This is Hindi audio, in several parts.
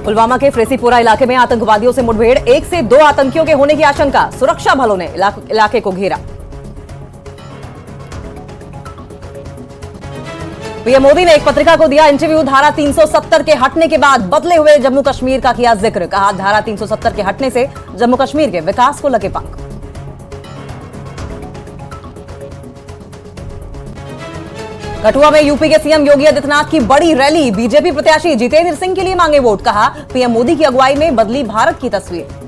पुलवामा के फ्रेसीपोरा इलाके में आतंकवादियों से मुठभेड़, 1 से 2 आतंकियों के होने की आशंका। सुरक्षा बलों ने इलाके को घेरा। पीएम मोदी ने एक पत्रिका को दिया इंटरव्यू। धारा 370 के हटने के बाद बदले हुए जम्मू कश्मीर का किया जिक्र। कहा, धारा 370 के हटने से जम्मू कश्मीर के विकास को लगे पंख। कठुआ में यूपी के सीएम योगी आदित्यनाथ की बड़ी रैली। बीजेपी प्रत्याशी जितेंद्र सिंह के लिए मांगे वोट। कहा, पीएम मोदी की अगुवाई में बदली भारत की तस्वीर।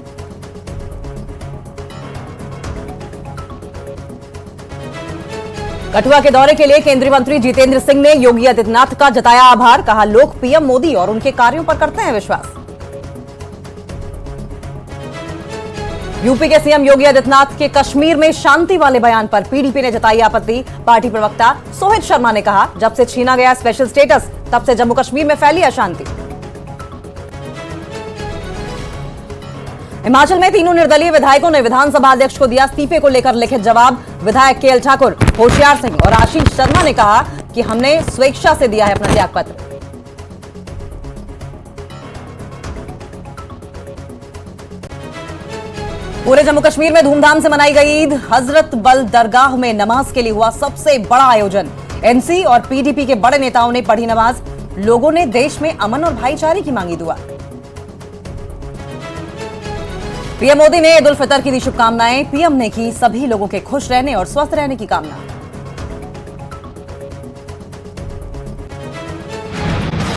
कठुआ के दौरे के लिए केंद्रीय मंत्री जितेंद्र सिंह ने योगी आदित्यनाथ का जताया आभार। कहा, लोग पीएम मोदी और उनके कार्यों पर करते हैं विश्वास। यूपी के सीएम योगी आदित्यनाथ के कश्मीर में शांति वाले बयान पर पीडीपी ने जताई आपत्ति। पार्टी प्रवक्ता सोहित शर्मा ने कहा, जब से छीना गया स्पेशल स्टेटस तब से जम्मू कश्मीर में फैली अशांति। हिमाचल में तीनों निर्दलीय विधायकों ने विधानसभा अध्यक्ष को दिया इस्तीफे को लेकर लिखित जवाब। विधायक केएल ठाकुर, होशियार सिंह और आशीष शर्मा ने कहा कि हमने स्वेच्छा से दिया है अपना त्यागपत्र। पूरे जम्मू कश्मीर में धूमधाम से मनाई गई ईद। हजरत बल दरगाह में नमाज के लिए हुआ सबसे बड़ा आयोजन। एनसी और पीडीपी के बड़े नेताओं ने पढ़ी नमाज। लोगों ने देश में अमन और भाईचारे की मांगी दुआ। पीएम मोदी ने ईद उल फितर की दी शुभकामनाएं। पीएम ने की सभी लोगों के खुश रहने और स्वस्थ रहने की कामना।